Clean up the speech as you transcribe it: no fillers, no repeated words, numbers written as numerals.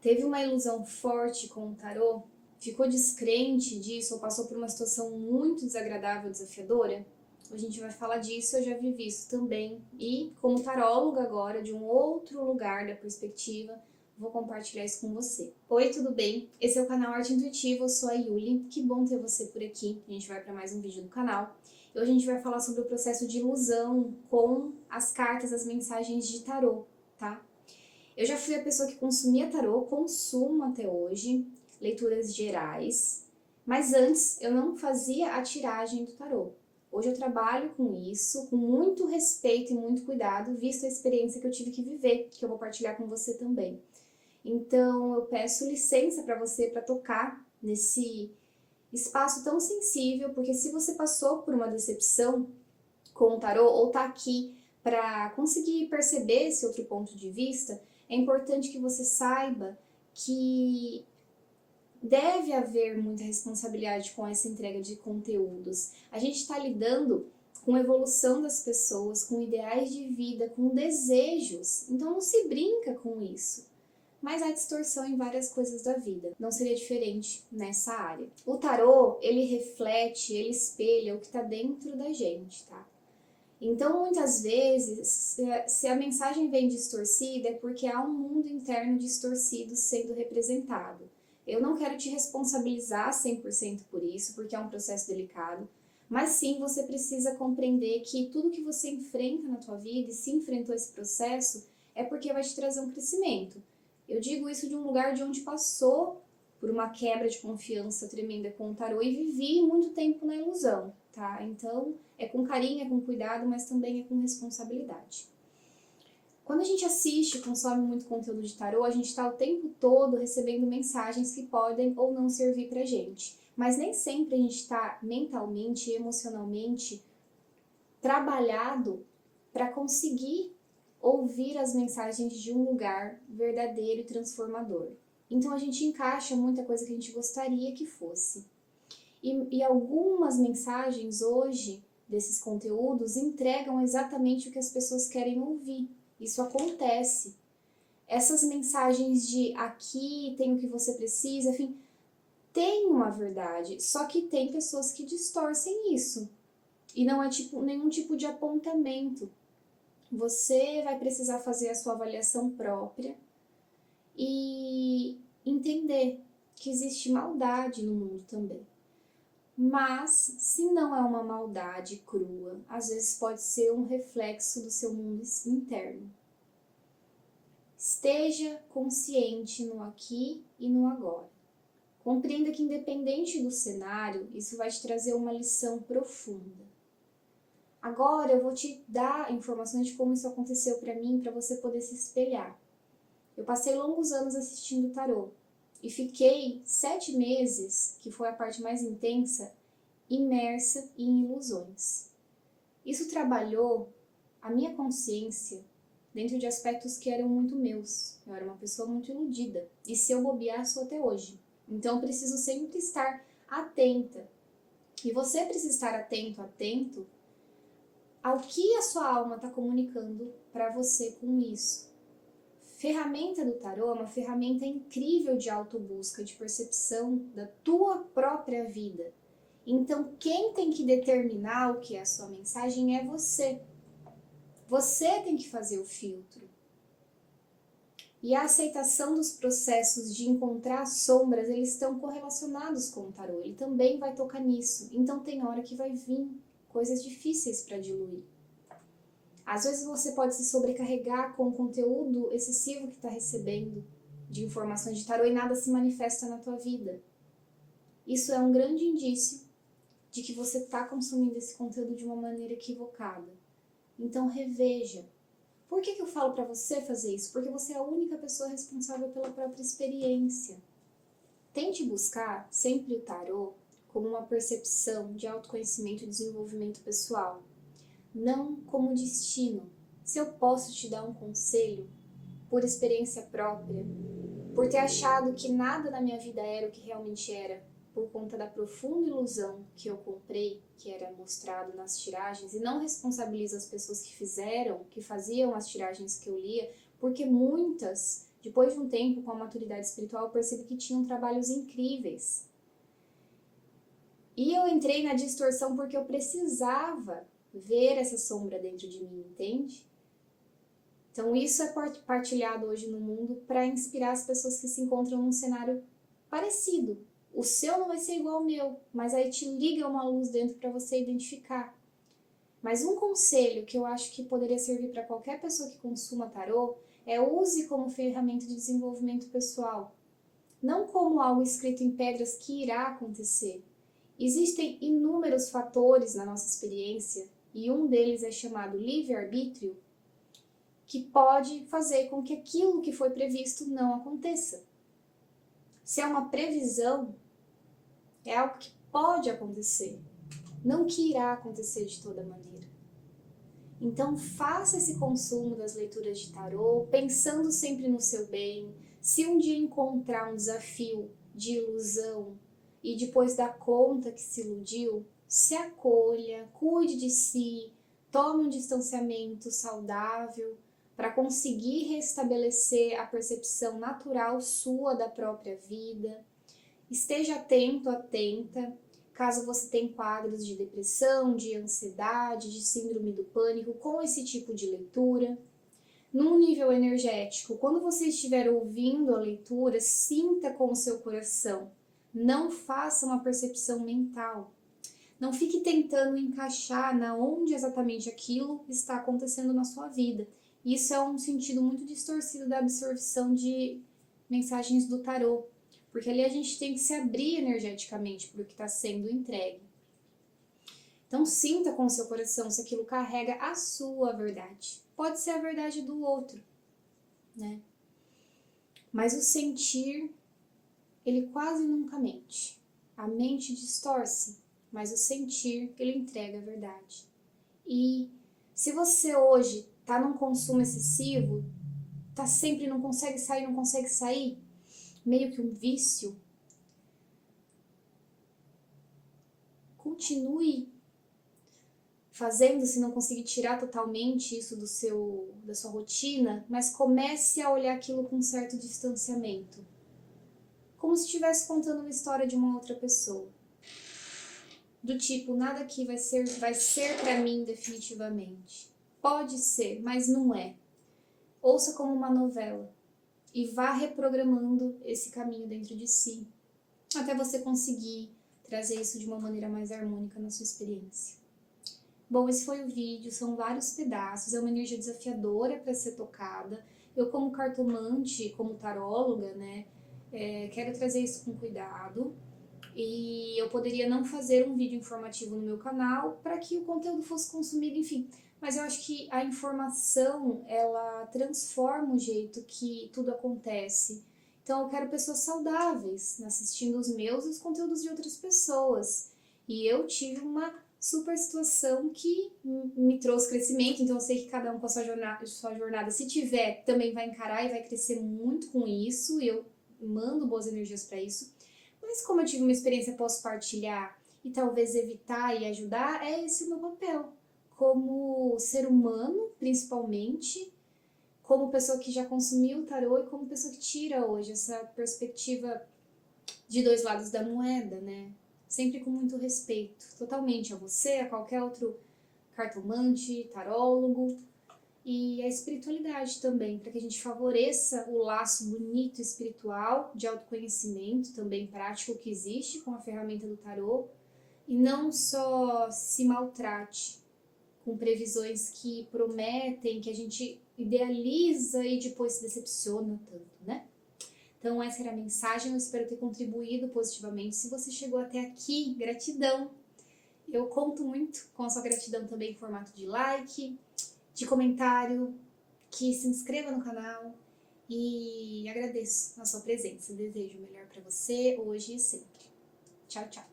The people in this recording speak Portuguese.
teve uma ilusão forte com o tarô, ficou descrente disso ou passou por uma situação muito desagradável, desafiadora? A gente vai falar disso, eu já vivi isso também. E como taróloga agora, de um outro lugar da perspectiva, vou compartilhar isso com você. Oi, tudo bem? Esse é o canal Arte Intuitiva, eu sou a Yuli. Que bom ter você por aqui. A gente vai para mais um vídeo do canal. E hoje a gente vai falar sobre o processo de ilusão com as cartas, as mensagens de tarô, tá? Eu já fui a pessoa que consumia tarô, consumo até hoje, leituras gerais, mas antes eu não fazia a tiragem do tarô. Hoje eu trabalho com isso, com muito respeito e muito cuidado, visto a experiência que eu tive que viver, que eu vou partilhar com você também. Então eu peço licença para você para tocar nesse espaço tão sensível, porque se você passou por uma decepção com o tarô ou tá aqui para conseguir perceber esse outro ponto de vista, é importante que você saiba que deve haver muita responsabilidade com essa entrega de conteúdos. A gente está lidando com a evolução das pessoas, com ideais de vida, com desejos. Então não se brinca com isso. Mas há distorção em várias coisas da vida. Não seria diferente nessa área. O tarô, ele reflete, ele espelha o que está dentro da gente, tá? Então, muitas vezes, se a mensagem vem distorcida, é porque há um mundo interno distorcido sendo representado. Eu não quero te responsabilizar 100% por isso, porque é um processo delicado, mas sim você precisa compreender que tudo que você enfrenta na tua vida, e se enfrentou esse processo, é porque vai te trazer um crescimento. Eu digo isso de um lugar de onde passou por uma quebra de confiança tremenda com o tarô e vivi muito tempo na ilusão, tá? Então, é com carinho, é com cuidado, mas também é com responsabilidade. Quando a gente assiste, consome muito conteúdo de tarô, a gente está o tempo todo recebendo mensagens que podem ou não servir pra gente. Mas nem sempre a gente está mentalmente e emocionalmente trabalhado para conseguir ouvir as mensagens de um lugar verdadeiro e transformador. Então a gente encaixa muita coisa que a gente gostaria que fosse. E algumas mensagens hoje desses conteúdos entregam exatamente o que as pessoas querem ouvir. Isso acontece. Essas mensagens de aqui tem o que você precisa, enfim, tem uma verdade, só que tem pessoas que distorcem isso. E não é nenhum tipo de apontamento. Você vai precisar fazer a sua avaliação própria e entender que existe maldade no mundo também. Mas, se não é uma maldade crua, às vezes pode ser um reflexo do seu mundo interno. Esteja consciente no aqui e no agora. Compreenda que, independente do cenário, isso vai te trazer uma lição profunda. Agora eu vou te dar informações de como isso aconteceu para mim, para você poder se espelhar. Eu passei longos anos assistindo tarô e fiquei 7 meses, que foi a parte mais intensa, imersa em ilusões. Isso trabalhou a minha consciência dentro de aspectos que eram muito meus. Eu era uma pessoa muito iludida e se eu bobear, sou até hoje. Então eu preciso sempre estar atenta. E você precisa estar atento ao que a sua alma está comunicando para você com isso. Ferramenta do tarô é uma ferramenta incrível de autobusca, de percepção da tua própria vida. Então, quem tem que determinar o que é a sua mensagem é você. Você tem que fazer o filtro. E a aceitação dos processos de encontrar sombras, eles estão correlacionados com o tarô. Ele também vai tocar nisso. Então, tem hora que vai vir coisas difíceis para diluir. Às vezes você pode se sobrecarregar com o conteúdo excessivo que está recebendo de informações de tarô e nada se manifesta na tua vida. Isso é um grande indício de que você está consumindo esse conteúdo de uma maneira equivocada. Então reveja. Por que eu falo para você fazer isso? Porque você é a única pessoa responsável pela própria experiência. Tente buscar sempre o tarô como uma percepção de autoconhecimento e desenvolvimento pessoal, não como destino. Se eu posso te dar um conselho, por experiência própria, por ter achado que nada na minha vida era o que realmente era, por conta da profunda ilusão que eu comprei, que era mostrado nas tiragens, e não responsabilizo as pessoas que faziam as tiragens que eu lia, porque muitas Depois de um tempo, com a maturidade espiritual, eu percebi que tinham trabalhos incríveis. E eu entrei na distorção porque eu precisava ver essa sombra dentro de mim, entende? Então isso é partilhado hoje no mundo para inspirar as pessoas que se encontram num cenário parecido. O seu não vai ser igual ao meu, mas aí te liga uma luz dentro para você identificar. Mas um conselho que eu acho que poderia servir para qualquer pessoa que consuma tarô é use como ferramenta de desenvolvimento pessoal, não como algo escrito em pedras que irá acontecer. Existem inúmeros fatores na nossa experiência, e um deles é chamado livre-arbítrio, que pode fazer com que aquilo que foi previsto não aconteça. Se é uma previsão, é algo que pode acontecer, não que irá acontecer de toda maneira. Então faça esse consumo das leituras de tarô, pensando sempre no seu bem. Se um dia encontrar um desafio de ilusão e depois dar conta que se iludiu, se acolha, cuide de si, tome um distanciamento saudável para conseguir restabelecer a percepção natural sua da própria vida. Esteja atento, atenta, caso você tenha quadros de depressão, de ansiedade, de síndrome do pânico, com esse tipo de leitura. Num nível energético, quando você estiver ouvindo a leitura, sinta com o seu coração. Não faça uma percepção mental. Não fique tentando encaixar na onde exatamente aquilo está acontecendo na sua vida. Isso é um sentido muito distorcido da absorção de mensagens do tarô, porque ali a gente tem que se abrir energeticamente para o que está sendo entregue. Então sinta com o seu coração se aquilo carrega a sua verdade. Pode ser a verdade do outro, né? Mas o sentir, ele quase nunca mente. A mente distorce, mas o sentir, ele entrega a verdade. E se você hoje está num consumo excessivo, tá sempre não consegue sair, meio que um vício, continue fazendo se não conseguir tirar totalmente isso da sua rotina, mas comece a olhar aquilo com um certo distanciamento, como se estivesse contando uma história de uma outra pessoa. Do tipo, nada aqui vai ser para mim definitivamente. Pode ser, mas não é. Ouça como uma novela e vá reprogramando esse caminho dentro de si, até você conseguir trazer isso de uma maneira mais harmônica na sua experiência. Bom, esse foi o vídeo, são vários pedaços, é uma energia desafiadora para ser tocada. Eu, como cartomante, como taróloga, né, quero trazer isso com cuidado. E eu poderia não fazer um vídeo informativo no meu canal para que o conteúdo fosse consumido, enfim. Mas eu acho que a informação, ela transforma o jeito que tudo acontece. Então eu quero pessoas saudáveis assistindo os meus e os conteúdos de outras pessoas. E eu tive uma super situação que me trouxe crescimento, então eu sei que cada um com a sua jornada, se tiver, também vai encarar e vai crescer muito com isso, e eu mando boas energias para isso. Mas como eu tive uma experiência, posso partilhar e talvez evitar e ajudar, é esse o meu papel. Como ser humano, principalmente, como pessoa que já consumiu o tarô e como pessoa que tira hoje essa perspectiva de dois lados da moeda, né? Sempre com muito respeito, totalmente a você, a qualquer outro cartomante, tarólogo, e a espiritualidade também, para que a gente favoreça o laço bonito espiritual, de autoconhecimento também prático que existe com a ferramenta do tarô, e não só se maltrate com previsões que prometem, que a gente idealiza e depois se decepciona tanto, né? Então essa era a mensagem, eu espero ter contribuído positivamente. Se você chegou até aqui, gratidão! Eu conto muito com a sua gratidão também em formato de like, de comentário, que se inscreva no canal e agradeço a sua presença. Desejo o melhor para você hoje e sempre. Tchau, tchau!